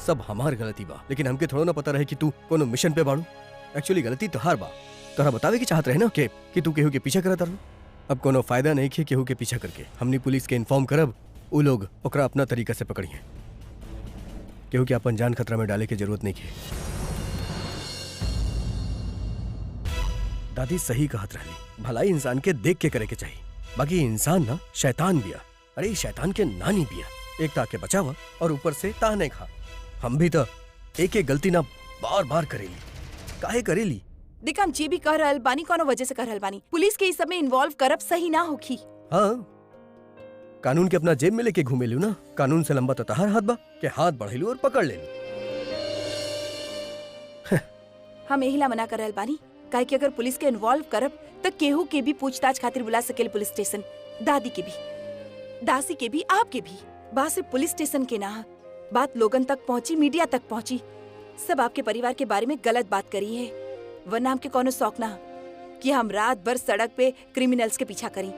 सब हमार गलती बा, लेकिन हमके थोड़ा ना पता रहे कि तू कोनो मिशन पे बाड़ू। एक्चुअली गलती तोहार बा। तोरा बतावे की चाहत रहे ना कि तू केहू के पीछा करत रहू। अब कोनो फायदा नहीं खे केहू के पीछा करके। हमनी पुलिस के इन्फॉर्म करब, उ लोग ओकरा अपना तरीका से पकड़िए। केहू के अपन जान खतरा में डाले के जरूरत नहीं खे। दादी सही कहत रहली, भलाई इंसान के देख के करे के चाहिए। बाकी इंसान ना शैतान बिया। अरे शैतान के नानी बिया। एक ताके बचावा और ऊपर से ताने खा। हम भी तो एक एक गलती ना बार बार करेली। काहे करेली? देख हम जी भी कह रहल बानी, कोनो वजह से कह रहल बानी। पुलिस के इस सब में इन्वॉल्व करब सही ना होखी। हाँ, कानून के अपना जेब में लेके घूमे लू ना। कानून से लंबा तो तहार हाथ बा के हाथ बढ़ेलू और पकड़ लेलू। हम यही ला मना कर रहल बानी, काहे कि अगर पुलिस के इन्वॉल्व करब तो केहू के भी पूछताछ खातिर बुला सकेल पुलिस स्टेशन। दादी के भी, दासी के भी, आपके भी। बात सिर्फ पुलिस स्टेशन के ना, बात लोगन तक पहुंची, मीडिया तक पहुंची। सब आपके परिवार के बारे में गलत बात करी है। वरना हमके कोनो शौक ना कि हम रात भर सड़क पे क्रिमिनल्स के पीछा करी।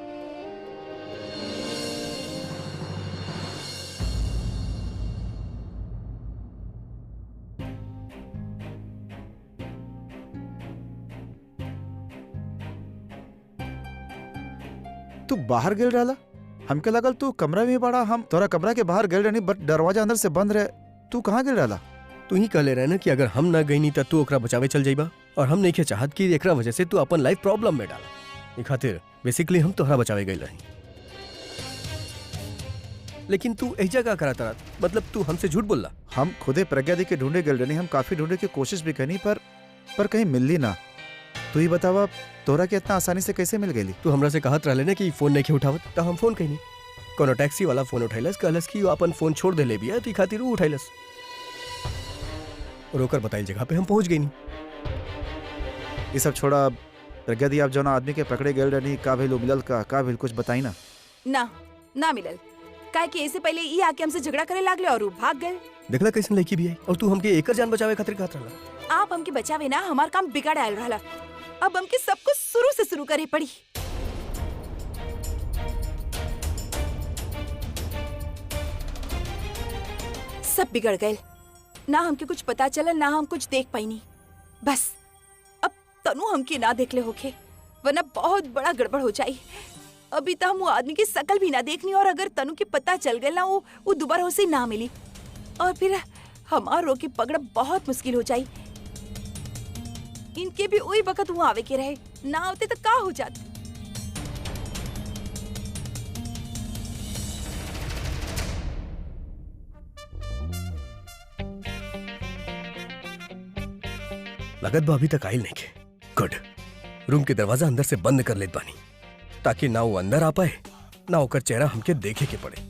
तू बाहर गेल रहला? हमके लगल तू कमरा में बड़ा। हम तोरा कमरा के बाहर गेल रहनी, बट दरवाजा अंदर से बंद रहे। तू कहाँ गेल रहला? तू ही कहले रहे ना कि अगर हम ना गई नहीं तो तू ओकरा बचावे चल जाइबा, और हम नहीं चाहत कि एकरा वजह से तू अपन लाइफ प्रॉब्लम में डाला। ई खातिर बेसिकली हम तोहरा बचावे गई रही। लेकिन तू एजा का करत रहा? मतलब तू हमसे झूठ बोलला? हम खुदे प्रज्ञा दी के ढूंढे गेल रहनी। हम काफी ढूंढे की कोशिश भी करी, पर कहीं मिलली ना। तू ही बतावा, तोरा के इतना आसानी से कैसे मिल गई? तू हमरा से कहत रहले ना कि फोन नहीं उठावत, तो हम फोन कईनी। कोनो टैक्सी वाला फोन उठैलस, कहलस कि वो अपन फोन छोड़ देले बिया, तो ई खातिर वो उठैलस। और ओकर बताइल जगह पे हम पहुंच गईनी। ये सब छोड़ा, प्रज्ञा दी आप जो ना आदमी के पकड़े गेल रहनी, का भेलू मिलल? का भेल कुछ बताई ना। ना मिलल। काहे कि ऐसे पहले ई आके हमसे झगड़ा करे लागले और वो भाग गए। देखला कैसन लड़की भी आई, और तू हमके एकर जान बचावे खातिर कहत रहला। आप हमके बचावे ना, हमार काम बिगाड़ आयल रहला। अब हमके सब कुछ शुरू से शुरू करे पड़ी। सब बिगड़ गए। ना हमके कुछ पता चला, ना हम कुछ देख पाईनी। बस अब तनु हमके ना देख ले होके, वरना बहुत बड़ा गड़बड़ हो जाई। अभी तो हम वो आदमी की शकल भी ना देखनी, और अगर तनु के पता चल गया ना, वो दोबारा उसे ना मिली, और फिर हमार रोके पकड़ बहुत मुश्किल हो जाई। इनके भी वही वक्त हुआ आवे के रहे, ना होते तो का हो जाते। लगत बा अभी तक आइल नहीं के। गुड। रूम के दरवाजा अंदर से बंद कर लेत बानी, ताकि ना वो अंदर आ पाए, ना ओकर चेहरा हमके देखे के पड़े।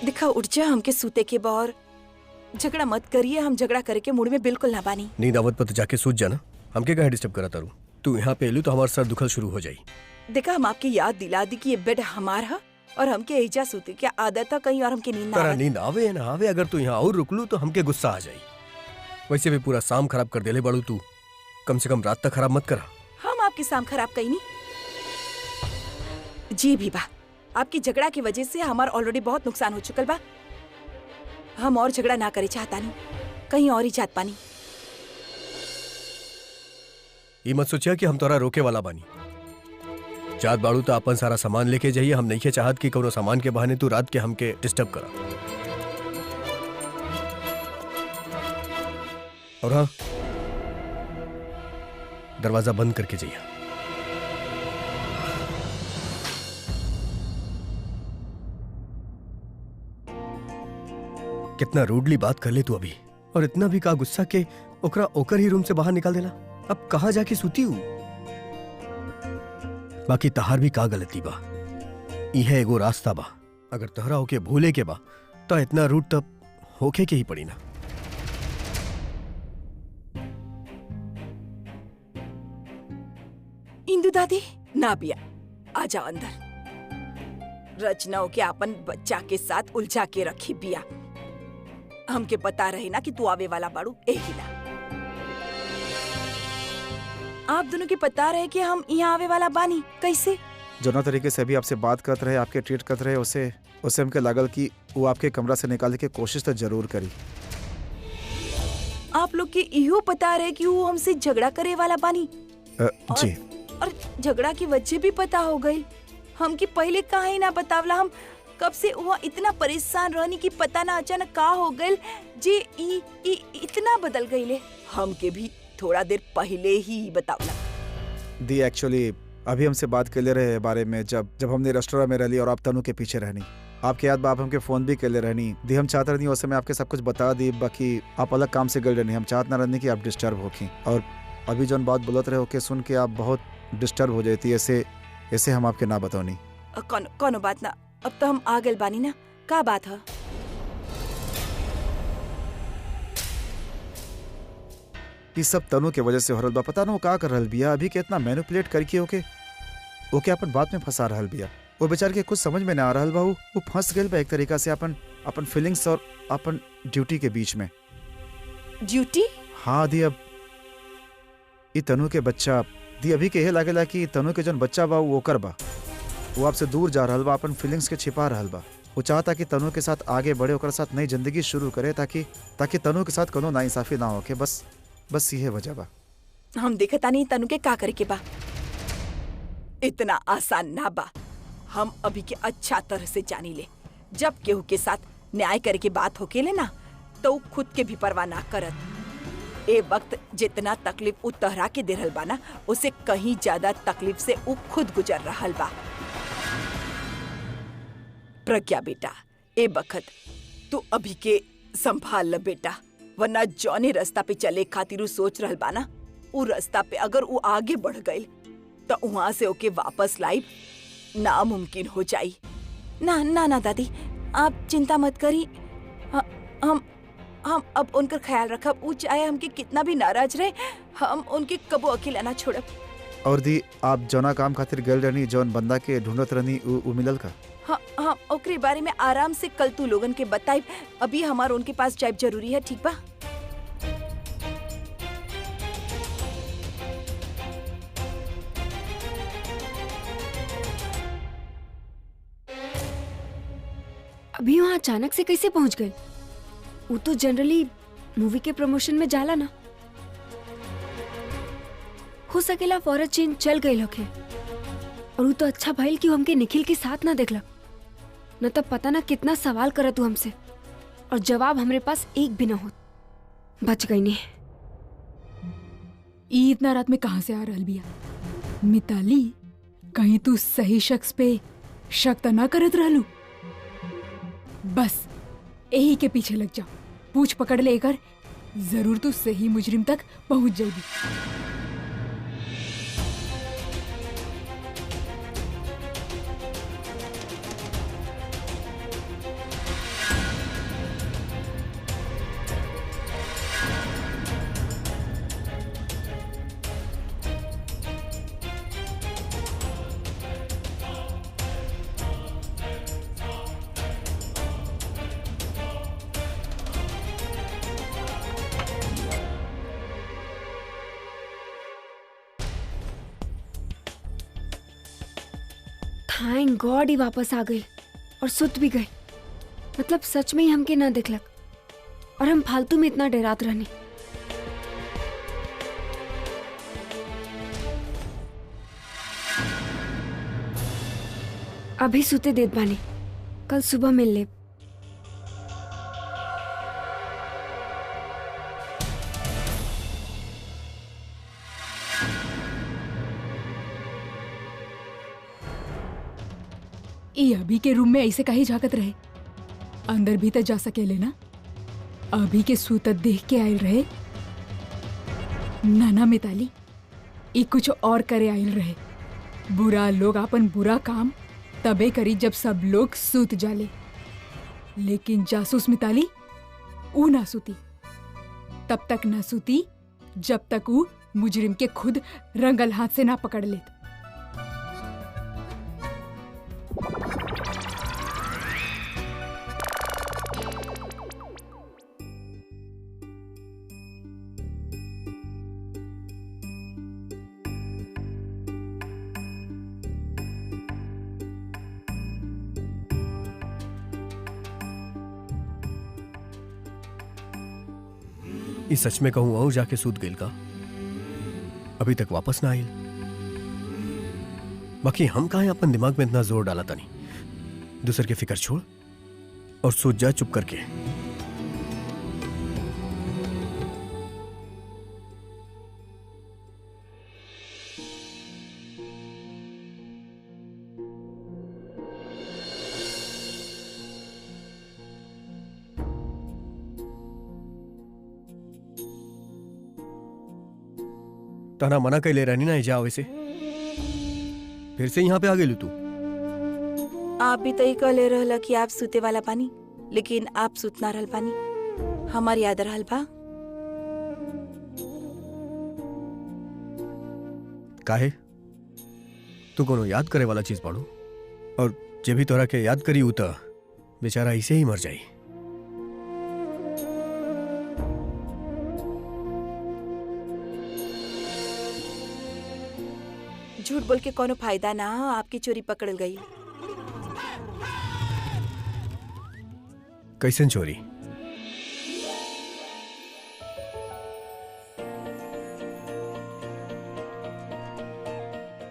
दिखा, उठ जा। हमके सूते के बार झगड़ा मत करिए। हम झगड़ा करे के मूड में बिल्कुल ना बानी। नींद आवत पर जाके सूत जाना। हमके कहे डिस्टर्ब करा तारू? तू यहाँ पे एलू तो हमारा सर दुखल शुरू हो जाई। देखा, हम आपकी याद दिला दी कि ये बेड हमार है, और हमके एजा सूते क्या आदत है, कहीं और हमके नींद ना तारा आवे। नींद आवे ना आवे, अगर तू यहाँ और रुकलू तो हमके गुस्सा आ जाई। वैसे भी पूरा शाम खराब कर देले बाड़ू तू, कम से कम रात तक खराब मत करा। हम आपकी शाम खराब कहीं नहीं। जी भी बा, आपकी झगड़ा की वजह से हमार ऑलरेडी बहुत नुकसान हो चुकल बा। हम और झगड़ा ना करे चाहता नहीं, कहीं और ही जात पानी। ये मत सोचिया कि हम तोरा रोके वाला बानी। जात बाड़ू तो अपन सारा सामान लेके जाइए। हम नहीं चाहत कि कोनो सामान के बहाने तू रात के हमके डिस्टर्ब करा। और हाँ, दरवाजा बंद करके जाइए। कितना रूडली बात कर ले तू अभी, और इतना भी का गुस्सा के ओकरा ओकर ही रूम से बाहर निकाल देला। अब कहाँ जाके सूती हूँ? बाकी तहार भी का गलती बा। इहे एगो रास्ता बा, अगर तहरा होके भूले के बा तो इतना रूट तब होके के ही पड़ी ना। इंदु दादी ना बिया, आ जाओ अंदर। रचनाओं के अपन बच्चा के साथ उलझा के रखी बिया। हमके पता रहे ना कि तू आवे वाला बाड़ू, एही ला। आप दोनों के पता रहे कि हम यहाँ आवे वाला बानी कैसे? जो तरीके से अभी आपसे बात करते रहे, आपके ट्रीट करते रहे, उसे हमके लागल कि वो आपके कमरा से निकालने की कोशिश तो जरूर करी। आप लोग के इहो पता रहे कि वो हमसे झगड़ा करे वाला बानी? जी। और झगड़ा की वजह भी पता हो गई। हमके पहले काहे ना बतावला? हम कब से वहाँ इतना परेशान रहनी कि पता ना अचानक का हो गइल जे इतना बदल गईले। हमके भी थोड़ा देर पहले ही बतावला। दी एक्चुअली अभी हमसे बात कर ले रहे बारे में जब हमने रेस्टोरेंट में रही और आप तनु के पीछे रहनी, आपके याद आप हमके फोन भी कर ले रहनी। दी हम चाहते रहनी उस समय आपके सब कुछ बता दी, बाकी आप अलग काम से गल रहनी। हम चाहत ना रहनी कि आप डिस्टर्ब होखी, और अभी जो बात बोलत रहे हो के सुन के आप बहुत डिस्टर्ब हो जाती, ऐसे हम आपके ना बताओनी। कौनो बात ना, अब तो हम आ गए बानी ना। का बात है? ये सब तनु के वजह से हो रहल बा। पता ना वो का कर रहल बिया, अभी के इतना मैनिपुलेट करके ओके अपन बात में फंसा रहल बिया। वो बेचार के कुछ समझ में ना आ रहल बा। वो फंस गइल बा एक तरीका से अपन फीलिंग्स और अपन ड्यूटी के बीच में। ड्यूटी? हाँ दी, अब ये तनु के बच्चा दी अभी के लागेला कि तनु के जन बच्चा बा वो ओकर बा। वो आपसे दूर जा रहल बा, अपन फीलिंग्स के छिपा रहल बा। वो चाहता कि तनु के साथ आगे बढ़े, ओकर साथ नई जिंदगी शुरू करे, ताकि तनु के साथ कोनो नाइंसाफी ना होके। बस यही वजह बा। हम देखता नहीं तनु के का करे के बा। इतना आसान ना बा। हम अभी के अच्छा तरह से जानी ले। जब केहू के साथ न्याय करे के बात होके ले ना, तो खुद के भी परवाह ना करत। ए वक्त जितना तकलीफ उ तहरा के दे रहल बा ना, उसे कहीं ज्यादा तकलीफ से उ खुद गुजर रहल बा। प्रज्ञा बेटा, ए बखत तू अभी के संभाल ल बेटा, वरना जौने रास्ता पे चले खातिर उ सोच रहल बा ना, उ रास्ता पे अगर उ आगे बढ़ गइल तो वहां से ओके वापस लाइब नामुमकिन हो जाई। ना दादी, आप चिंता मत करी। हम अब उनका ख्याल रखब। उ चाहे हमके कितना भी नाराज रहे, हम उनके कबो अकेला ना छोड़ब। और दी आप जौना काम खातिर गल रहनी, जौन बंदा के ढूंढत रहनी, उ मिलल का? हाँ, ओकरे बारे में आराम से कल तू लोगन के बताइब। अभी हमार उनके पास जाइब जरूरी है, ठीक बा? अभी वहाँ अचानक से कैसे पहुंच गए? वो तो जनरली मूवी के प्रमोशन में जाला ना। हो सकेला फौरन चेन चल गई होके। और वो तो अच्छा भइल कि हमके निखिल के साथ ना देखला, न तब पता ना कितना सवाल करत तू हमसे, और जवाब हमरे पास एक भी ना हो। बच गई ने। ई इतना रात में कहाँ से आ रहल बिया? मिताली, कहीं तू सही शख्स पे शक त ना करत रहलू? बस यही के पीछे लग जा, पूछ पकड़ लेकर जरूर तू सही मुजरिम तक पहुंच जाएगी। थैंक गॉड ही वापस आ गई और सुत भी गई। मतलब सच में ही हमके ना दिखलक, और हम फालतू में इतना डरात रहने। अभी सुते देत बानी, कल सुबह मिल ले। ये अभी के रूम में ऐसे काहे झाकत रहे? अंदर भी तो जा सकेले ना। अभी के सूतत देख के आयल रहे। ना मिताली, ये कुछ और करे आयल रहे। बुरा लोग अपन बुरा काम तबे करी जब सब लोग सूत जाले, लेकिन जासूस मिताली ऊ ना सूती। तब तक ना सूती जब तक ऊ मुजरिम के खुद रंगल हाथ से ना पकड़ लेत। इस सच में कहूँ और जाके सूत गेल का अभी तक वापस ना आइल। बाकी हम कहा अपन दिमाग में इतना जोर डाला था नहीं। दूसर के फिक्र छोड़ और सोच जा चुप करके। तना मना कह ले रहनी ना जाओ वैसे फिर से यहाँ पे आ गेलू तू। आप भी तो कह ले रहल कि आप सूते वाला पानी, लेकिन आप सूत ना रहल पानी। हमार याद रहल बा। काहे तू कोनो याद करे वाला चीज पढ़ू और जे भी तोरा के याद करी उ त बेचारा ऐसे ही मर जाई। झूठ बोल के कोनो फायदा ना, आपकी चोरी पकड़ गई। कैसन चोरी?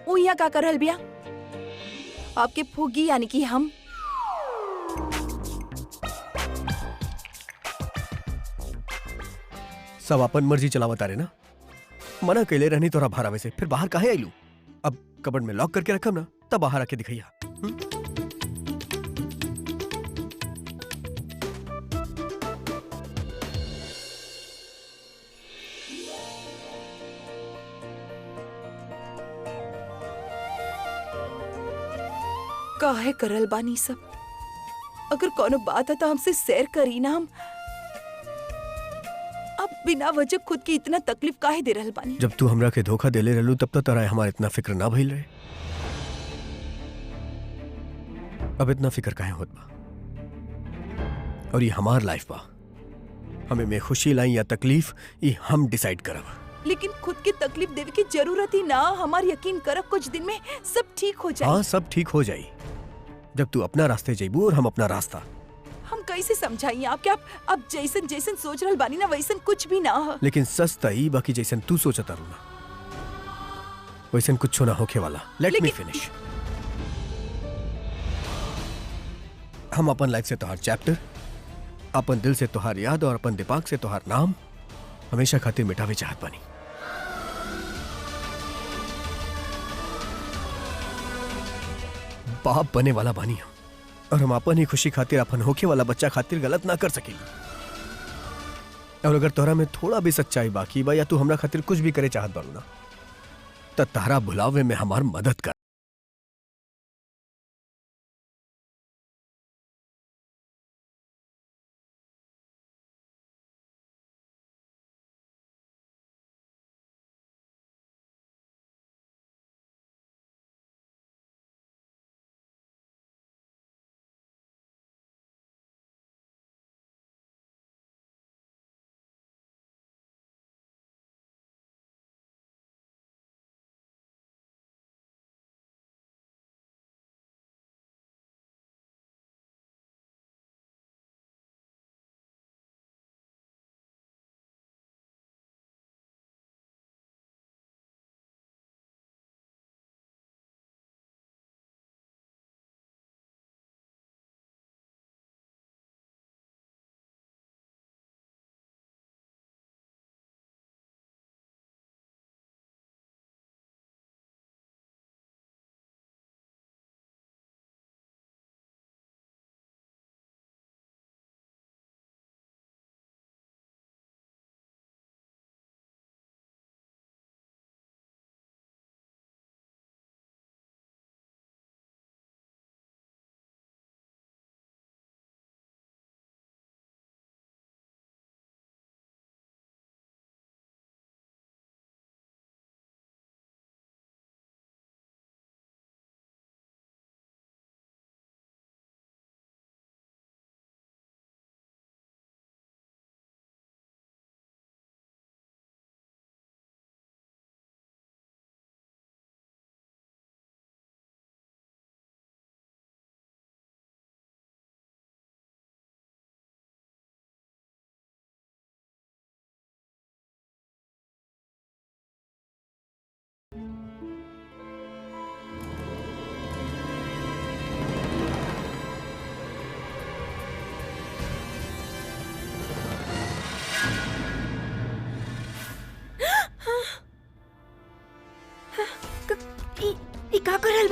वो यहाँ का करल बिया? आपके फूगी यानी कि हम। सब अपन मर्जी चलावता रे ना। मना कैले रहनी तोरा भारा में से फिर बाहर काहे आइलू? अब कबर्ड में लॉक करके रखम ना, तब बाहर आके दिखैया। काहे करल बानी सब? अगर कोनो बात है तो हमसे शेयर करी ना। हम अब बिना वजह खुद की इतना तकलीफ काहे दे रहल बानी? जब तू हमरा के धोखा देले रहलू तब तो तोरा हमार इतना फिक्र ना भइल रहे। अब इतना फिक्र काहे होत बा? और ये हमार लाइफ बा। हमें में खुशी लाई या तकलीफ ये हम डिसाइड करब। लेकिन खुद की तकलीफ देवे की जरूरत ही ना। हमार यकीन करब कुछ दिन में सब ठीक हो जाए। हाँ सब ठीक हो जाई जब तू अपना रास्ते जइबू और हम अपना रास्ता। हम कैसे समझाइए आपके? आप जैसन जैसन सोच रहल बानी ना वैसन कुछ भी ना हो। लेकिन सच तई बाकी जैसन तू सोचता रू ना वैसन कुछ ना होखे वाला। Let me finish. हम अपन लाइफ से तोहार चैप्टर, अपन दिल से तोहार याद और अपन दिमाग से तोहार नाम हमेशा खातिर मिटावे चाहत बानी। बाप बने वाला बानी हम और हम अपन ही खुशी खातिर अपन होखे वाला बच्चा खातिर गलत ना कर सकेली। और अगर तोहरा में थोड़ा भी सच्चाई बाकी बा या तू हमरा खातिर कुछ भी करे चाहत बारू ना त तारा भुलावे में हमार मदद कर।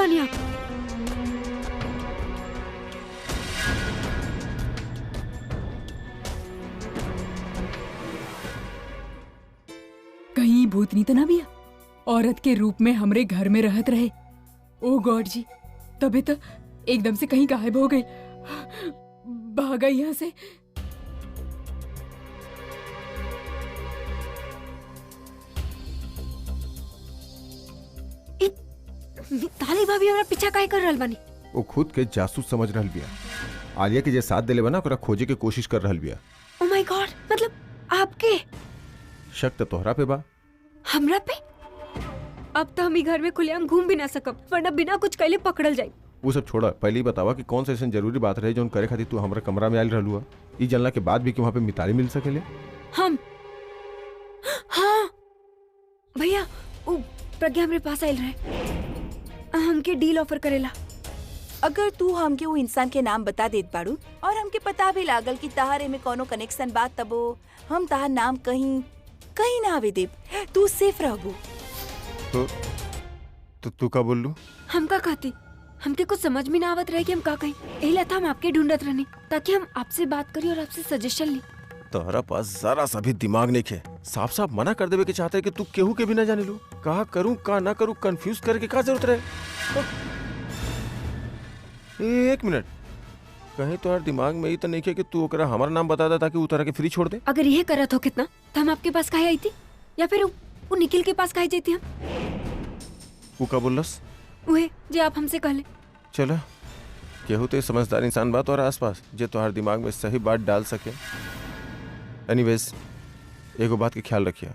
बानी आप? कहीं भूतनी तो ना बिया औरत के रूप में हमरे घर में रहत रहे। ओ गॉड जी, तबे तो एकदम से कहीं गायब हो गई, भागा यहाँ से। मिताली भाभी हमरा पीछा काहे कर रहल बानी? वो खुद के जासूस समझ रहल बिया। आलिया के जे साथ देले बना ओकरा खोजे के कोशिश कर रहल बिया। ओ माय गॉड, मतलब आपके शक तो तोहरा पे बा। हमरा पे? अब तो हम ई घर में खुलेआम घूम भी ना सकब, वरना बिना कुछ कैले पकड़ल जाई। वो सब छोड़ा, पहले ही बतावा कि कौन सा ऐसा जरूरी बात रहे जो करे खातिर तू हमरा कमरा में आयल रहलू है। ई जानला के बाद भी कि वहाँ पे मिताली मिल सकेले। हम हाँ भैया, वो प्रज्ञा हमरे पास आयल रहे, हमके डील ऑफर करेला। अगर तू हमके वो इंसान के नाम बता देत बाड़ू और हमके पता भी लागल कि तहारे में कोनो कनेक्शन बात, तबो हम तहार नाम कहीं कहीं ना आवे देब, तू सेफ रहबू। तो तू का बोल लू? हम का कहती, हमके कुछ समझ में ना आवत रहे कि हम का कहीं। यही लता हम आपके ढूंढत रहनी ताकि हम आपसे बात करी और आपसे सजेशन ली। तोहरा पास जरा सा भी दिमाग नहीं है। साफ साफ मना कर देवे के चाहते है कि तू केहू के भी ना जाने लू। कहा करूं का ना करूं, कंफ्यूज करके का जरूरत रहे। एक मिनट, कहीं तोहर दिमाग में ही तो नहीं है कि तू ओकरा हमारा नाम बता दे ताकि वो तरह के फ्री छोड़ दे। अगर यह करत हो कितना तो हम आपके पास काहे आई थी, या फिर वो निखिल के पास काहे जाती हम? वो का बोलस? उहे जे आप हमसे कहले। चला, केहू तो समझदार इंसान बात और आसपास जे तोहर दिमाग में सही बात डाल सके। एनीवेज, एगो बात के ख्याल रखिया,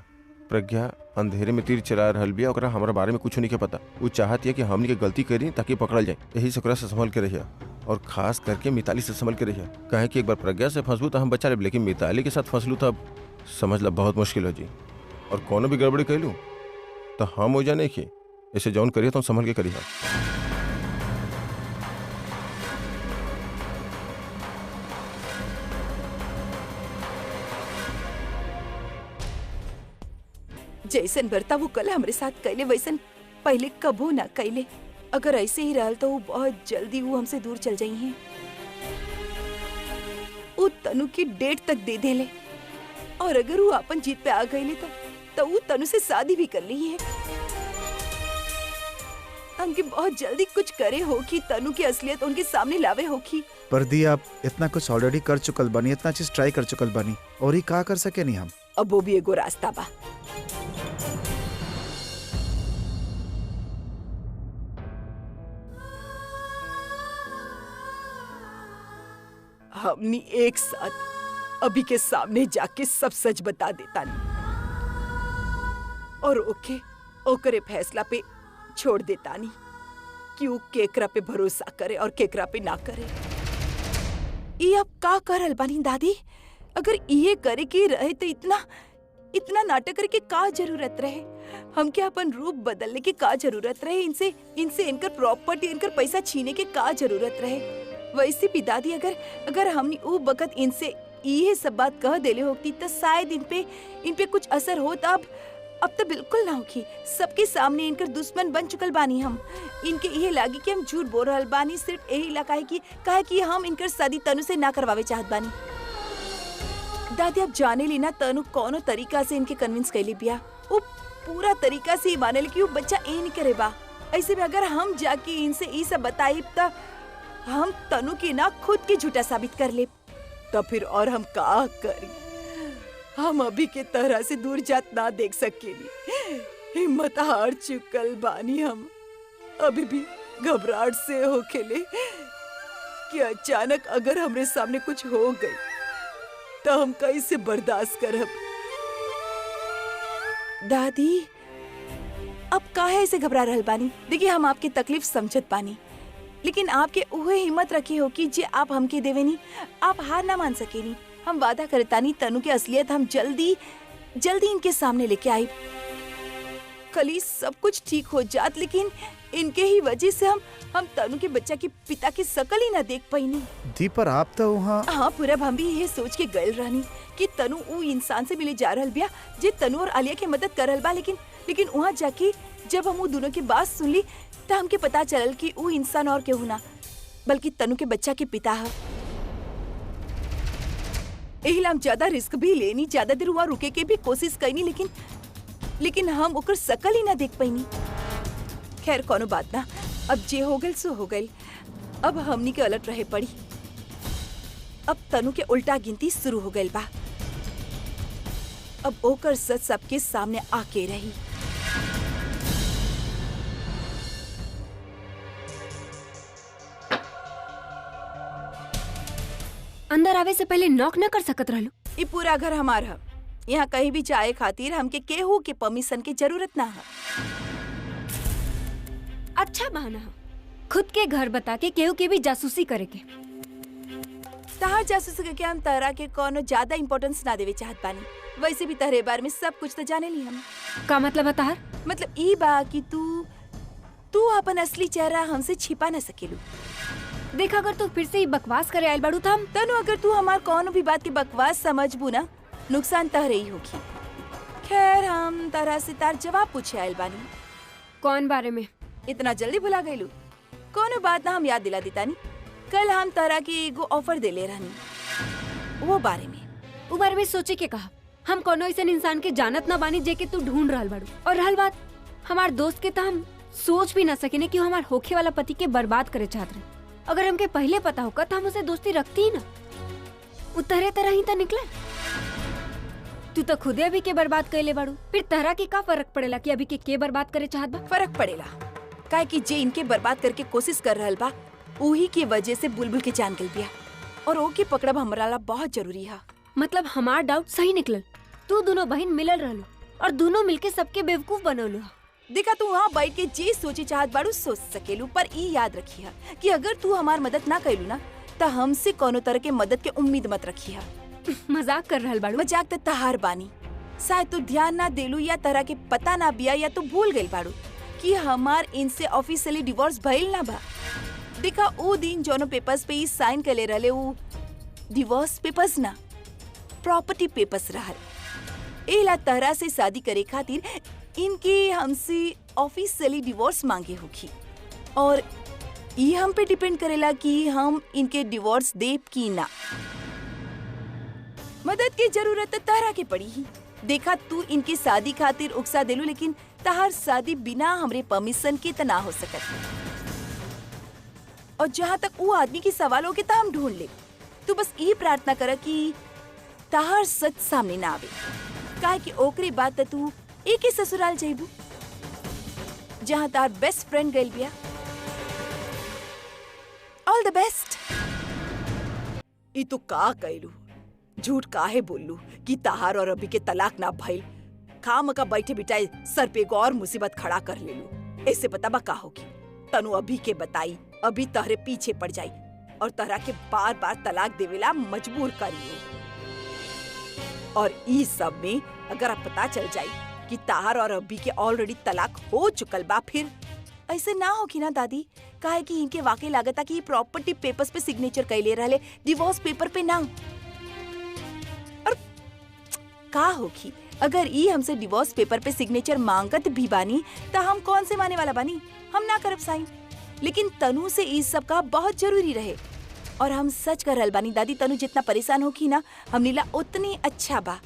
प्रज्ञा अंधेरे में तीर चला रहल बिया, ओकरा हमारे बारे में कुछ नहीं के पता। वो चाहती है कि हमनी के गलती करी ताकि पकड़ल जाए। यही से ओकरा से संभल के रहिया, और खास करके मिताली से संभल के रहिया। कहे कि एक बार प्रज्ञा से फंसबू तो हम बचा लेब, लेकिन मिताली के साथ फंसलू तो अब समझ ला बहुत मुश्किल हो जी। और कोनो भी गड़बड़ी कैलू तो हम हो जाने की ऐसे जौन करिए तो संभल के करिए। जैसन बर्ताव वो कल हमरे साथ कैले वैसन पहले कबो ना कैले। अगर ऐसे ही रहल तो वो बहुत जल्दी वो हमसे दूर चल जाई हैं। वो तनु की डेट तक दे देले, और अगर वो अपन जीत पे आ गईले तो वो तनु से शादी भी कर ली है। हमके बहुत जल्दी कुछ करे हो कि तनु की असलियत उनके सामने लावे हो की। पर दी आप इतना कुछ ऑलरेडी कर चुकल बानी, इतना चीज ट्राई कर चुकल बानी, और ही का कर सके नहीं हम। अब वो भी एगो रास्ता बा। हमनी एक साथ अभी के सामने जाके सब सच बता देता नहीं, और ओकरे फैसला पे छोड़ देता नहीं कि वो केकरा पे भरोसा करे और केकरा पे ना करे। ये अब का करल बानी दादी? अगर ये करे की रहे तो इतना नाटक करे की का जरूरत रहे? हमके अपन रूप बदलने की का जरूरत रहे? इनसे इनकर प्रॉपर्टी, इनकर पैसा छीने के का जरूरत रहे? वैसे भी दादी, अगर हमने वो वक्त इनसे ये सब बात कह देले होती तो शायद इन पे कुछ असर होता। अब तो बिल्कुल ना होगी। सबके सामने इनकर दुश्मन बन चुकल बानी हम। इनके ये लागी कि हम झूठ बोल रहल बानी, सिर्फ यही लगा काहे कि हम इनकर शादी तनु से ना करवावे चाहत बानी। दादी, अब जाने ली ना तनु कौनो तरीका से इनके कन्विंस कैली बिया। वो पूरा तरीका से ही माने कि वो बच्चा ए नहीं करे बा। ऐसे में अगर हम जाके इनसे ये सब बताई तो हम तनु की ना खुद की झूठा साबित कर ले, तो फिर और हम का करी? हम अभी के तरह से दूर जात ना देख सकेली। हिम्मत हार चुकल बानी हम। अभी भी घबराहट से हो खेले कि अचानक अगर हमरे सामने कुछ हो गई तो हम कैसे बर्दाश्त करब? दादी, अब काहे ऐसे घबरा रहल बानी? देखिए, हम आपकी तकलीफ समझत बानी, लेकिन आपके उहे हिम्मत रखी हो कि जे आप हमके देवेनी, आप हार ना मान सकेनी। हम वादा करतानी तनु की असलियत हम जल्दी इनके सामने लेके आई। कल सब कुछ ठीक हो जात, लेकिन इनके ही वजह से हम तनु के बच्चा के पिता की शकल ही ना देख पाईनी। दी, पर आप तो वहाँ। हाँ, पूरा हम भी ये सोच के गए रहनी कि तनु ऊ इंसान से मिले जा रहल बिया जे तनु और आलिया की मदद कर रहल बा, लेकिन वहाँ जाके जब हम ऊ दोनों की बात सुनली त हमके पता चलल कि ऊ इंसान और केहू ना बल्कि तनु के बच्चा के पिता है। एहिला हम ज्यादा रिस्क भी लेनी, ज्यादा देर वहाँ रुके के भी कोशिश कईनी, लेकिन हम ओकर शकल ही ना देख पैनी। खैर कोनो बात ना, अब जे हो गइल सो हो गइल। अब हमनी के अलर्ट रहे पड़ी। अब तनु के उल्टा गिनती शुरू हो गइल बा। अब ओकर सच सबके सामने आके रही। अंदर आवे से पहले नॉक न कर सकत रहलू। ये पूरा घर हमार है। यहाँ कहीं भी जाए खातिर हमके केहू के परमिशन की जरूरत ना है। अच्छा बहाना है, खुद के घर बता के केहू के भी जासूसी करे के। तहार जासूसी करके हम तहरा के कोनो ज्यादा इम्पोर्टेंस ना देवे चाहत बानी। वैसे भी तहरे बारे में सब कुछ तो जाने ली हम। का मतलब है तहार? मतलब ई बा कि तू अपन असली चेहरा हमसे छिपा न सकेलू। देख, अगर तू फिर से ही बकवास करे आयल बाड़ू हम तनु, अगर तू हमार कोनो भी बात की बकवास समझबू ना, नुकसान तहरे ही होगी। खैर हम तरह से तार जवाब पूछे आयल बानी। कौन बारे में? इतना जल्दी भुला गईलू? कोनो बात ना, हम याद दिला देतानी। कल हम तरह की एगो ऑफर दे ले रहनी, वो बारे में सोचे के कहा। हम कोनो ऐसा इंसान के जानत ना बानी जे के तू ढूंढ रहल बाड़ू। और रहल बात हमार दोस्त के, तो हम सोच भी ना सके कि हमार होखे वाला पति के बर्बाद करे चाहत रहे। अगर हमके पहले पता होगा तो हम उसे दोस्ती रखती ही ना। उतरे तरह ही तो निकले। तू तो खुदे अभी के बर्बाद कर ले बाड़ू, फिर तरह की का फर्क पड़ेला कि अभी के बर्बाद करे चाहत बा? फर्क पड़ेला काहे कि जे इनके बर्बाद करके कोशिश कर रहल बा उही की वजह से बुलबुल के जान गल बिया, और ओके पकड़ब हमरा ला बहुत जरूरी है। मतलब हमार डाउट सही निकलल। तू दोनों बहन मिलल रहलो और दोनों मिलके सबके बेवकूफ बनौलो। देखा, तू वहाँ बैठ के जे सोचे चाहत बाड़ू सोच सकेलू, पर ई याद रखिया कि अगर तू हमार मदद ना कैलू ना तो हमसे कोनो तरह के मदद के उम्मीद मत रखिया। मजाक कर रहल बाड़ू? मजाक तो तहार बानी। शायद तू ध्यान ना देलू या तरह के पता ना बिया, या तू भूल गइल बाड़ू कि हमार इनसे ऑफिशियली डिवोर्स भइल ना बा। देखा, वो दिन जोनो पेपर्स पे ई साइन कर ले रहले, वो डिवोर्स पेपर्स ना प्रॉपर्टी पेपर्स रहल। एला तरह से शादी करे खातिर इनके हमसे ऑफिशियली डिवोर्स मांगे होगी, और ये हम पे डिपेंड करेला कि हम इनके डिवोर्स देब की ना। मदद की जरूरत तरह के पड़ी ही। देखा, तू इनकी शादी खातिर उकसा देलू, लेकिन तहार शादी बिना हमरे परमिशन के तना हो सकत। और जहाँ तक वो आदमी की सवाल हो के ता हम ढूंढ ले। तू बस ये प्रार्थना कर कि तहार सच सामने ना आवे, काहे कि ओकरी बात तू एक ही ससुराल जाइबू जहाँ तार बेस्ट फ्रेंड गइल बिया। ऑल द बेस्ट। ई तू का कइलू? झूठ काहे बोललू कि तहार और अभी के तलाक ना भइल? खाम का बैठे बिठाए सर पे और मुसीबत खड़ा कर लेलू। ऐसे पता बा का होगी? तनु अभी के बताई, अभी तहरे पीछे पड़ जाई और तरह के बार बार तलाक देवेला मजबूर करियो। और ई सब में अगर आप पता चल जाई कि ताहर और अभी के ऑलरेडी तलाक हो चुकल बा, फिर ऐसे ना होगी ना दादी। काहे कि इनके वाकई लागता कि प्रॉपर्टी पेपर्स पे सिग्नेचर कैले रहले, डिवोर्स पेपर पे ना। और का होगी अगर ई हमसे डिवोर्स पेपर पे सिग्नेचर मांगत भी बानी तो हम कौन से माने वाला बानी? हम ना करब साइन। लेकिन तनु से ई सब का बहुत जरूरी रहे, और हम सच कर रहल बानी दादी। तनु जितना परेशान होगी ना हमनी ला उतनी अच्छा बा।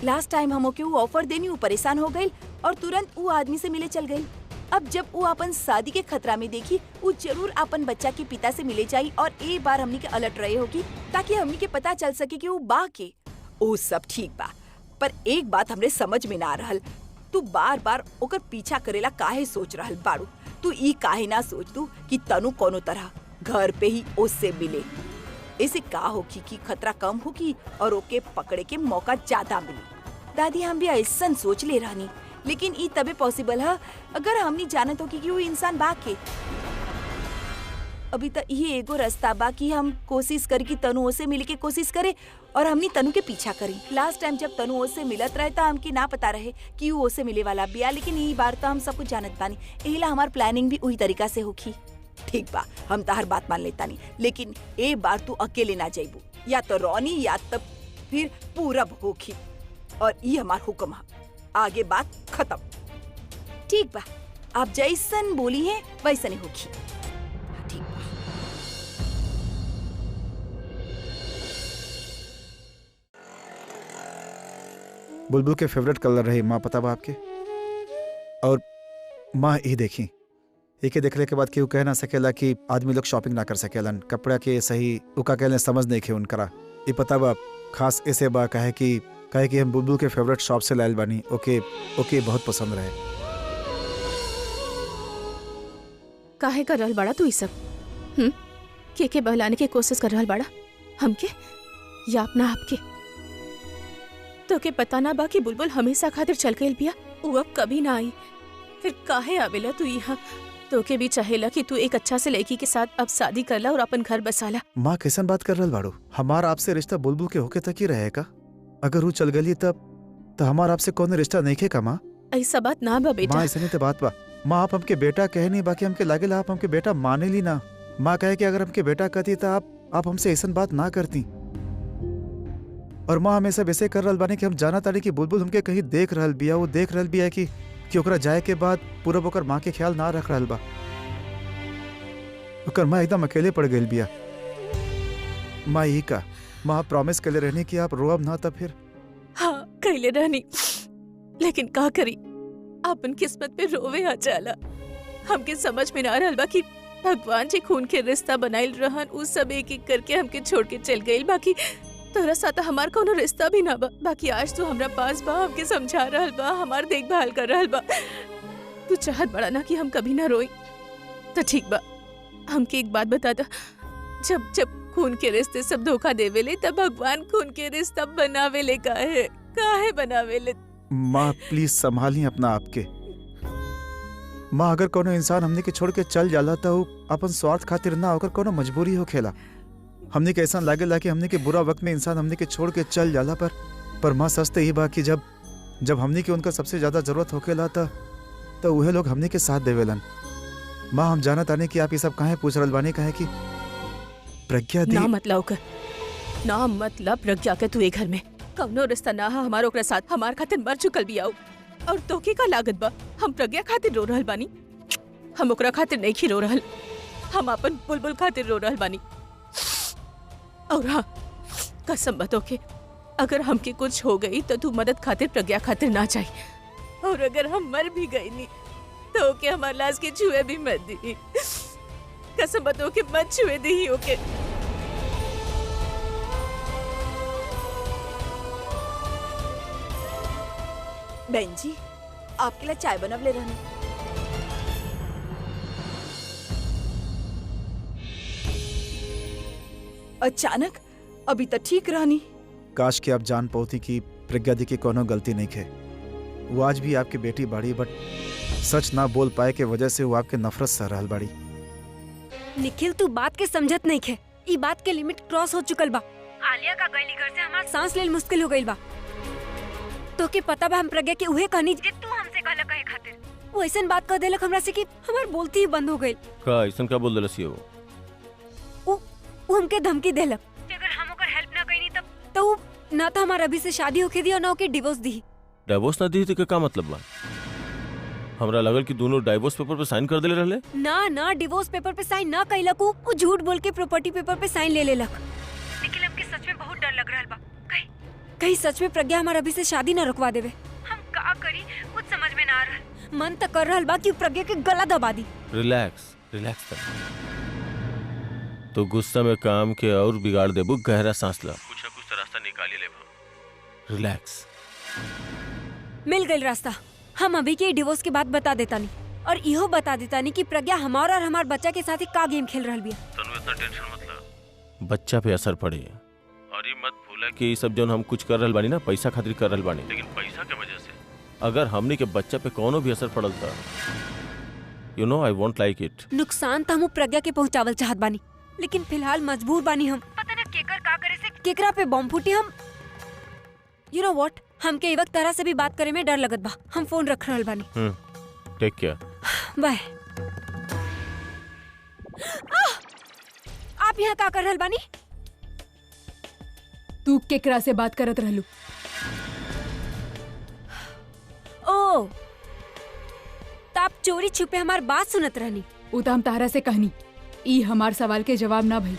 लास्ट टाइम हम ओके वो ऑफर देनी, वो परेशान हो गई और तुरंत वो आदमी से मिले चल गई। अब जब वो अपन शादी के खतरा में देखी, वो जरूर अपन बच्चा के पिता से मिले जाई और एक बार हमनी के अलर्ट रहे होगी ताकि हमनी के पता चल सके कि वो बा के। ओ सब ठीक बा, पर एक बात हमरे समझ में ना रहल, तू बार बार ओकर पीछा करेला काहे सोच रहल बाड़ू? तू ई काहे ना सोच तू कि तनु कोनो तरह घर पे ही उससे मिले। ऐसे का होगी कि खतरा कम होगी और ओके पकड़े के मौका ज्यादा मिले। दादी हम भी ऐसा सोच ले रहनी, लेकिन ई तबे पॉसिबल है अगर हमनी जानत हो कि वो इंसान बा के। अभी तक ये एगो रास्ता बा कि हम कोशिश करी कि तनु से मिले के कोशिश करे और हमनी तनु के पीछा करी। लास्ट टाइम जब तनु से मिलत रहे था हमके ना पता रहे कि वो से मिले वाला बिया, लेकिन ई बार तो हम सब कुछ जानत बानी। एहिला हमार प्लानिंग भी वही तरीका से होगी। ठीक बा, हम तहर बात मान लेता नहीं, लेकिन एक बार तू अकेले ना जाइबू, या तो रोनी या तब फिर पूरब होखी और ये हमार हुक्म है। आगे बात खत्म। ठीक बा, आप जैसन बोली है वैसन ही होखी। ठीक बा। बुलबुल के फेवरेट कलर रही माँ, पता बा आपके? और माँ ये देखी, एक देखने के बाद केहू कह ना सकेला कि आदमी लोग शॉपिंग ना कर सकेलन। कपड़ा के सही उका कहले समझ नहीं खे उनकरा। ये पता बा खास ऐसे बा कहे कि हम बुलबुल के फेवरेट शॉप से लायल बानी। ओके ओके, बहुत पसंद रहे। काहे कर रहल बाड़ा तू ई सब? के बहलाने की कोशिश कर रहल बाड़ा? हमके या अपना आपके? तो के पता ना बा कि बुलबुल हमेशा खातिर चल गइल बिया, उ अब कभी ना आई। फिर काहे आवेला तू यहाँ? तो के भी चाहेला कि तू एक अच्छा से लड़की के साथ अब शादी करला और अपन घर बसाला। माँ कैसन बात कर रहल बाड़ू? हमारा आपसे रिश्ता बुलबुल के होके तक ही रहेगा। अगर वो चल गई तब तो हमारा आपसे कौन रिश्ता नहीं खेका माँ? ऐसा बात ना बा बेटा। माँ ऐसे नहीं तो बात बा। माँ आप हमके बेटा कहे नहीं, बाकी हमके लागेला आप हमके बेटा माने ली ना। माँ कहे कि अगर हमके बेटा कहती तो आप हमसे ऐसा बात ना करती। और माँ हमेशा वैसे कर रहल बानी कि हम जाना तानी कि बुलबुल हमके कहीं देख रहल बिया। वो देख रहल बिया कि ओकरा जाए के बाद पूरा ओकर माँ के ख्याल ना रख रहल बा। ओकर माँ एकदम अकेले पड़ गई बिया। माँ यही का माँ प्रॉमिस कर ले रहनी कि आप रोब ना। तब फिर हाँ कहले रहनी, लेकिन का करी, अपन किस्मत पे रोवे आ जाला। हमके समझ में ना रहल बा कि भगवान जी खून के रिश्ता बनाइल रहन, उ सब एक एक करके हमके छोड़ के चल गइल। बाकी तोरा साथ हमार कोनो रिश्ता भी ना बा। बाकी आज तू हमरा पास बा, हमके समझा रहल बा, हमार देखभाल कर रहल बा। तू चाहत बड़ा ना कि हम कभी ना रोई, तो ठीक बा। हमके एक बात बता दा, जब खून के रिश्ते सब धोखा देवेले तब भगवान खून के रिश्ता बनावेले काहे बनावेले? माँ प्लीज संभालिए अपना आपके। माँ अगर कोनो इंसान हमने के छोड़ के चल जाला तो अपन स्वार्थ खातिर ना होकर कोनो मजबूरी हो खेला। हमने के ऐसा लागेला कि हमने के बुरा वक्त में इंसान हमने के छोड़ के चल जाला, पर माँ सच तो ही बा कि जब हमने के उनका सबसे ज्यादा जरूरत होकेला तो वह लोग हमने के साथ देवेलन। माँ हम जाना ताने कि आप ये सब काहे पूछ रहल बानी, काहे कि प्रज्ञा दी ना मतलब प्रज्ञा के तू ए घर में कौनो रिश्ता ना है हमारो ओकरा साथ। हमार खातिर मर चुकल बिया और तोके का लागत बा हम प्रज्ञा खातिर रो रहल बानी? हम ओकरा खातिर नहीं खी रो रहल, हम अपन बुलबुल खातिर रो रहल बानी। और हाँ, कसम बतो के अगर हमके कुछ हो गई तो तू मदद खातिर प्रज्ञा खातिर ना चाहिए। और अगर हम मर भी गई नी तो ओके हमार लाश के छुए भी मत दी। कसम बतो के मत छुए दी ओके। बहन जी आपके लिए चाय बनवले रहनी। अचानक अभी तक ठीक रहनी। काश कि आप जान पाती कि प्रज्ञा दी की कोनो गलती नहीं है। वो आज भी आपकी बेटी बाड़ी, बट सच ना बोल पाए के वजह से वो आपके नफरत सह रहल बाड़ी। निखिल तू बात के समझत नहीं खे। ई बात के लिमिट क्रॉस हो चुकल बा। आलिया का गैली घर से हमार सांस लेल मुश्किल हो गइल बा। तो के पता बा हम प्रज्ञा के उहे कहनी जे तू हमसे कहला कहे खातिर। वो ऐसन बात कह देलक हमरा से कि हमार बोलती ही बंद हो गई। का ऐसन का बोल देलसी हो? वो हमके धमकी देलक कि अगर हम ओकर हेल्प ना कइनी तब तो ना तो हमार अभी से शादी होके दी और ना ओके डिवोर्स दी। डिवोर्स ना दी तो का मतलब बा? हमरा लगल कि दोनों डिवोर्स पेपर पे साइन कर देले रहले। ना डिवोर्स पेपर पे साइन ना कइलक। वो झूठ बोल के प्रॉपर्टी पेपर पे साइन ले लेलक। लेकिन हमके सच में बहुत डर लग रहल बा। कहीं सच में प्रज्ञा हमार अभी से शादी ना रुकवा देवे। हम का करी कुछ समझ में ना आ रहा। मन तक कर रहल बा कि प्रज्ञा के गला दबा दी। रिलैक्स कर। तो गुस्सा में काम के और बिगाड़ देबू। गहरा सांस ला, कुछ ना कुछ रास्ता निकाली लेबा। रिलैक्स। मिल गई रास्ता। हम अभी के डिवोर्स के बाद बता देता नहीं और इहो बता देता नहीं कि प्रज्ञा हमारा और हमार बच्चा के साथ ही का गेम खेल रहल बिया। तनु इतना टेंशन मत ला, बच्चा पे असर पड़े। और ये मत भूला कि ये सब जो हम कुछ कर रहल बानी ना पैसा खातिर कर रहल बानी। लेकिन पैसा के वजह से अगर हमने के बच्चा पे कोनो भी असर पड़ल था, you know I won't like it. नुकसान तो हम प्रज्ञा के पहुंचावल चाहत बानी, लेकिन फिलहाल मजबूर बानी हम। पता ना केकर का करे से केकरा पे बम फूटी। हम यू नो व्हाट, हमके ई वक्त तरह से भी बात करे में डर लगत बा। हम फोन रख रहल बानी। Take care. बाय। आप यहाँ का कर रहल बानी? तू केकरा से बात करत रहलू? ओ, तो आप चोरी छुपे हमार बात सुनत रहनी? उ त हम तारा से कहनी, ई हमार सवाल के जवाब ना भई।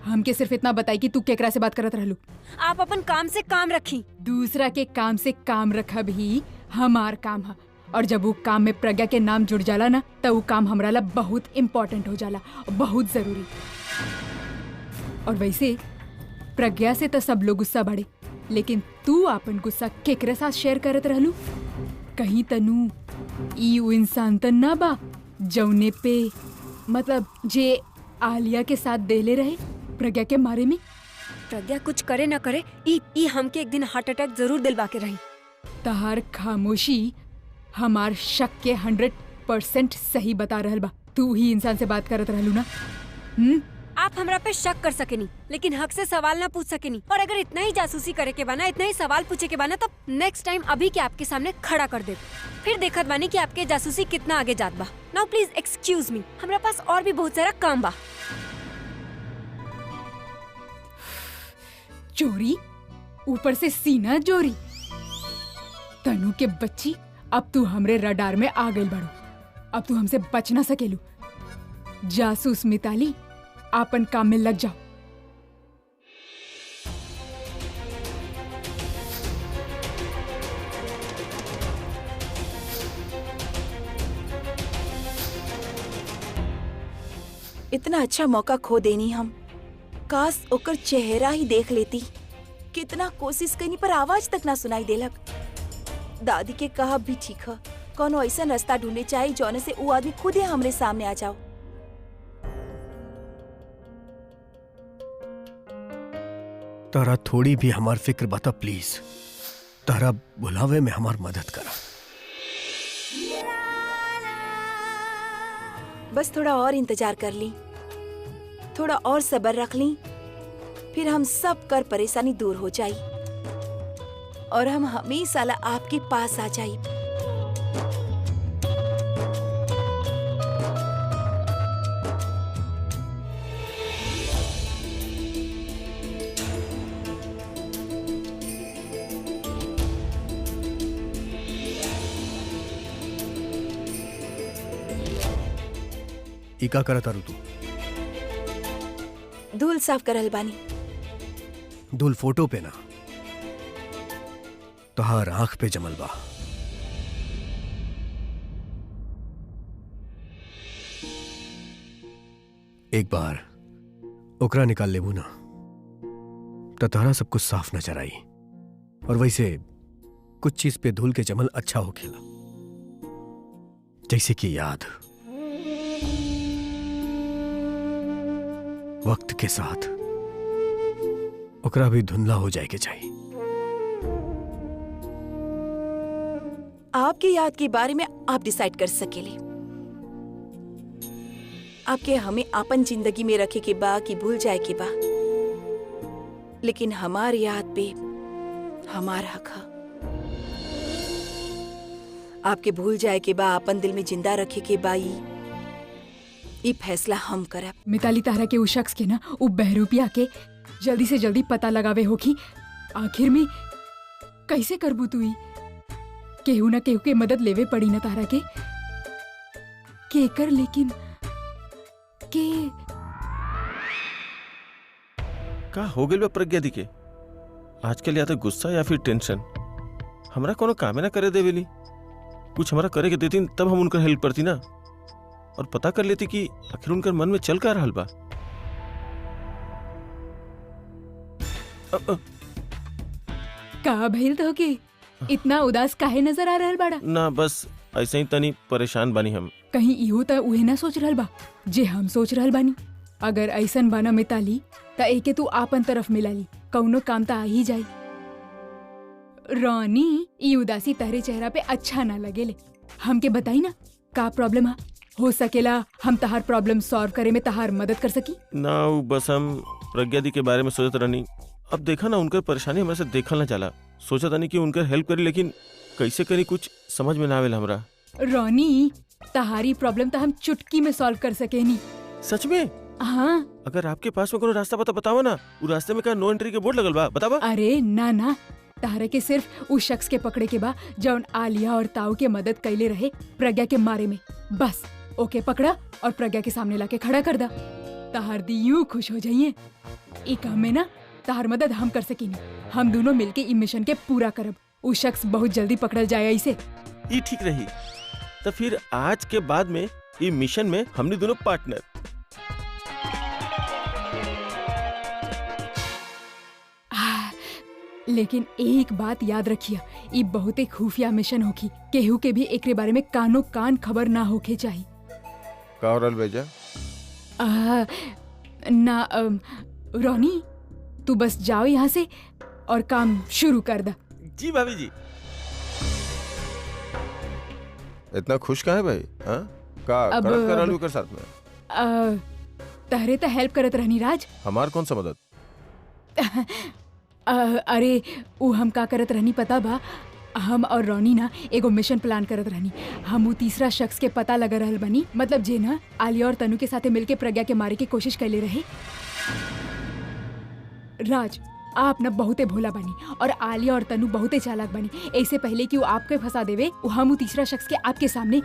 हमके सिर्फ इतना बताई कि तू केकरा से बात करत रहलू। आप अपन काम से काम रखी। दूसरा के काम से काम रखब ही हमार काम है, और जब वो काम में प्रज्ञा के नाम जुड़ जाला ना, तो वो काम हमरा ला बहुत इम्पोर्टेंट हो जाला, बहुत जरूरी। और वैसे प्रज्ञा से तो सब लोग गुस्सा बढ़े, लेकिन तू अपन गुस्सा केकरे साथ शेयर करत रहलू? कहीं तनु ई उ इंसान त ना बा जौने पे, मतलब जे आलिया के साथ देले रहे प्रज्ञा के मारे में? प्रज्ञा कुछ करे ना करे, ई हमके एक दिन हार्ट अटैक जरूर दिलवा के रही। तहार खामोशी हमार शक के 100% सही बता रहल बा। तू ही इंसान से बात करत रहलू ना? आप हमरा पे शक कर सकेनी, लेकिन हक से सवाल ना पूछ सकेनी। और अगर इतना ही जासूसी करे के बाना, इतना ही सवाल पूछे के बाना, तो नेक्स्ट टाइम अभी के आपके सामने खड़ा कर दे, फिर देखत बानी कि आपके जासूसी कितना आगे जात बा। नाउ प्लीज एक्सक्यूज मी, हमरा पास और भी बहुत सारा काम बा। चोरी, ऊपर से सीना चोरी। तनु के बच्ची, अब तू हमरे रडार में आ गई बड़ो। अब तू हमसे बच ना सकेलू। जासूस मिताली, आपन काम में लग जाओ। इतना अच्छा मौका खो देनी हम। काश ओकर चेहरा ही देख लेती। कितना कोशिश करनी पर आवाज तक ना सुनाई देलक। दादी के कहा भी ठीक है, कोनो ऐसा रास्ता ढूंढे चाहिए जौने से वो आदमी खुद ही हमरे सामने आ जाओ। तारा थोड़ी भी हमार फिक्र बता प्लीज। तारा बुलावे में हमार मदद करा। बस थोड़ा और इंतजार कर ली, थोड़ा और सब्र रख ली, फिर हम सब कर परेशानी दूर हो जाई और हम हमेशा ला आपके पास आ जाई। इका करत तारू तू? धूल साफ करल बानी। धूल फोटो पे ना, तोहार आंख पे जमल बा। एक बार ओकरा निकाल लेबू ना, तो तोहरा सब कुछ साफ नजर आई। और वैसे कुछ चीज पे धूल के जमल अच्छा हो खेला, जैसे कि याद। वक्त के साथ ओकरा भी धुंधला हो जाए के चाहिए। आपके याद के बारे में आप डिसाइड कर सकेले। आपके हमें अपन जिंदगी में रखे के बा कि भूल जाए के बा, लेकिन हमार याद पे हमार हक है। आपके भूल जाए के बा, अपन दिल में जिंदा रखे के बा, ये फैसला हम करब। मिताली, तारा के उस शख्स के ना, उ बहरूपिया के जल्दी से जल्दी पता लगावे होखी। आखिर में कैसे करबू तू? केहू ना केहू के मदद लेवे पड़ी ना तारा के कर, लेकिन के का हो गइल बा प्रज्ञा दी के? आजकल या तो गुस्सा या फिर टेंशन। हमरा कोनो कामे ना करे देवेली। कुछ हमरा करे के देती तब हम उनकर हेल्प करती ना, और पता कर लेती कि आखिर उनकर मन में चल का रहल बा। का भइल तो के इतना उदास काहे नजर आ रहल बाड़ा? ना बस ऐसे ही तनी परेशान बानी हम। कहीं इहो त उहे ना सोच रहल बा जे हम सोच रहल बानी? अगर ऐसन बाना मिताली, त एके तू आपन तरफ मिला ली, कौनो काम त आ ही जाई। रानी, ई उदासी तहरे चेहरा पे अच्छा ना लगेले। हमके बताई ना का प्रॉब्लम है? हो सकेला हम तहार प्रॉब्लम सॉल्व करे में तहार मदद कर सकी। ना बस हम प्रज्ञा दी के बारे में सोचत रहनी। अब देखा ना उनकर परेशानी हमरा से देखल ना जाला। सोचा तानी कि उनकर हेल्प करी, लेकिन कैसे करी कुछ समझ में ना आवेला हमरा। रानी, तहारी प्रॉब्लम तो हम चुटकी में सॉल्व कर सकेनी। सच में? हाँ अगर आपके पास में कोनो रास्ता पता बतावा ना, वो रास्ते में का नो एंट्री के बोर्ड लगल बा, बतावा। अरे ना ना, तारे के सिर्फ उस शख्स के पकड़े के बा जौन आलिया और ताऊ के मदद कैले रहे प्रज्ञा के मारे में। बस ओके पकड़ा और प्रज्ञा के सामने लाके खड़ा कर दा। तहार दी यूं खुश हो जाइए। ई काम में ना तहार मदद हम कर सकेनी। हम दोनों मिलके ई मिशन के पूरा करब। उ शख्स बहुत जल्दी पकड़ल जाए इसे। ये ठीक रही। तो फिर आज के बाद में ये मिशन में हमने दोनों पार्टनर। लेकिन एक बात याद रखिया, ई बहुत एक खुफिया मिशन होगी। केहू के भी एकरे बारे में कानो कान खबर ना होके चाहिए। का औरल भेजा? ना रोनी, तू बस जाओ यहाँ से और काम शुरू कर दा। जी भाभी जी। इतना खुश कहाँ है भाई? हाँ? का करत करा लू कर साथ में? तहरे तो हेल्प करत रहनी राज। हमार कौन सा मदद? अरे उ हम का करत रहनी पता बा? हम और रोनी ना एगो मिशन प्लान करत रहनी। हम उ तीसरा शख्स के पता लगा रहल बनी, मतलब जे ना आलिया और तनु के साथे मिलके प्रज्ञा के मारे की कोशिश कैले रहे। राज, आप ना बहुते भोला बनी और आलिया और तनु बहुते चालाक बनी। ऐसे पहले कि वो आपके फंसा देवे, हम उ तीसरा शख्स के आपके सामने,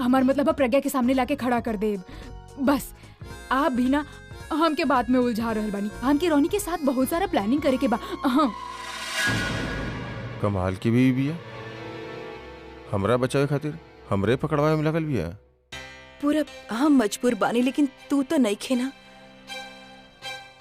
हमार मतलब प्रज्ञा के सामने लाके खड़ा कर दे। बस आप भी ना हम के बात में उलझा रहल बानी। हम के रोनी के साथ बहुत सारा प्लानिंग करे के बा। कमाल की भी है। हमरा बचावे खातिर हमरे पकड़वाए में लगल भी है। पूरा हम मजबूर बानी, लेकिन तू तो नहीं खेना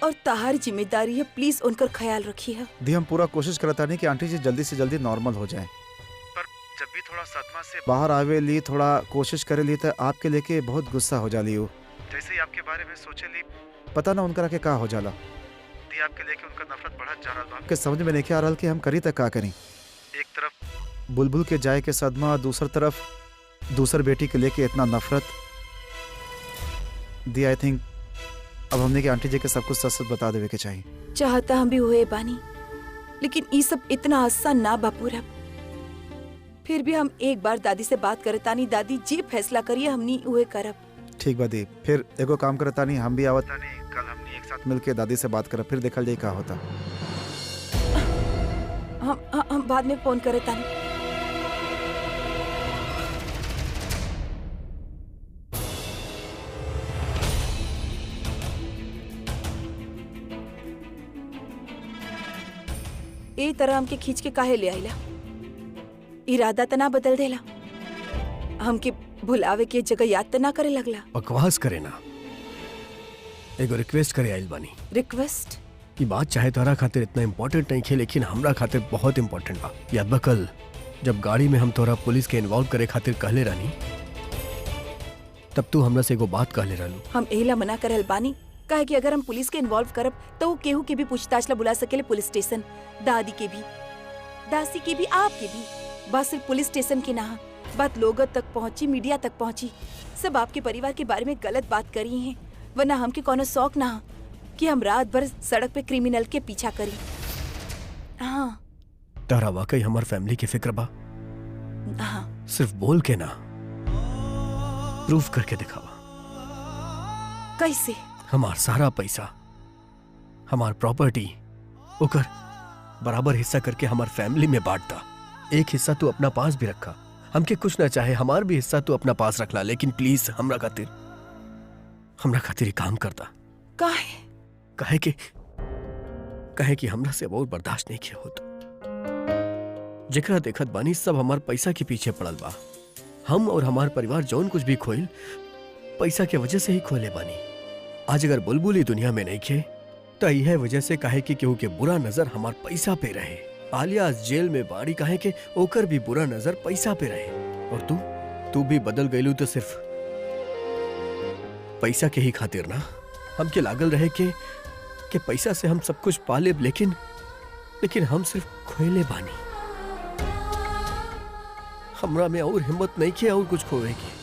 और तहार जिम्मेदारी है। प्लीज उनकर ख्याल रखिए। दी हम पूरा कोशिश करता नहीं कि आंटी जी जल्दी से जल्दी नॉर्मल हो जाए, पर जब भी थोड़ा सदमा से बाहर आवे ली, थोड़ा कोशिश करे ली, तो आपके लेके बहुत गुस्सा हो जाली हो। जैसे ही आपके बारे में सोचे ली, पता ना उनका के का हो जाला। दी आपके लेके उनका नफरत बढ़त जा रहा था। आपके समझ में नहीं आ रहा कि हम करी तक का करी। एक तरफ बुलबुल के जाए के सदमा, दूसरी तरफ दूसर बेटी के लेके इतना नफरत। दी आई थिंक अब हमने के आंटी जी के सब कुछ सच सच बता देवे के चाहिए। चाहता हम भी हुए बानी, लेकिन ये सब इतना आसान ना बा पूरा। फिर भी हम एक बार दादी से बात करतानी। दादी जी फैसला करिए, हमनी उहे करब। ठीक बा दी, फिर एगो काम करता नहीं, हम भी आवता नहीं, कल हमनी एक साथ मिलके दादी से बात करब, फिर देखल जाए का होता। हम बाद में फोन करतानी। ए तरह हमके खींच के काहे ले आइला? इरादा तना बदल देला? हमके भुलावे के जगह याद तना करे लगला? बकवास करे ना, एगो रिक्वेस्ट करे आइल बानी। रिक्वेस्ट? की बात चाहे तोरा खातिर इतना इम्पोर्टेंट नहीं खे, लेकिन हमरा खातिर बहुत इम्पोर्टेंट बा। याद बा कल जब गाड़ी में हम तोरा पुलिस के इन्वॉल्व करे खातिर कहले रानी, तब तू हमरा से एगो बात कहले रहलू। हम एला मना करल बानी, काहे कि अगर हम पुलिस के इन्वॉल्व करब तो वो केहू के भी पूछताछ ला बुला सकेले पुलिस स्टेशन। दादी के भी, दासी के भी, आपके भी। बस सिर्फ पुलिस स्टेशन की ना, बात लोगों तक पहुंची, मीडिया तक पहुंची। सब आपके परिवार के बारे में गलत बात करी हैं, वरना हमके कोनो शौक ना कि हम रात भर सड़क पे क्रिमिनल के पीछा करी। हाँ तारा वाकई हमार फैमिली की फिक्र बा? हाँ। सिर्फ बोल के ना, प्रूफ करके दिखावा। कैसे? हमार सारा पैसा, हमार प्रॉपर्टी, ओकर बराबर हिस्सा करके हमार फैमिली में बांटता। एक हिस्सा तू अपना पास भी रखा। हमके कुछ ना चाहे, हमार भी हिस्सा तू अपना पास रखला, लेकिन प्लीज हमरा खातिर काम करता। काहे कि हमरा से बहुत बर्दाश्त नहीं किया होता। जेकरा देखत बानी सब हमार पैसा के पीछे पड़ल बा। हम और हमार परिवार जौन कुछ भी खोइल, पैसा के वजह से ही खोले बानी। आज अगर बुलबुल ही दुनिया में नहीं खे, तो यह वजह से काहे कि केहू के बुरा नजर हमार पैसा पे रहे। आलिया जेल में बाड़ी काहे के ओकर भी बुरा नजर पैसा पे रहे। और तू भी बदल गईलू तो सिर्फ पैसा के ही खातिर ना। हमके लागल रहे कि पैसा से हम सब कुछ पाले, लेकिन हम सिर्फ खोले बानी। हमरा में और हिम्मत नहीं किया और कुछ खोए की।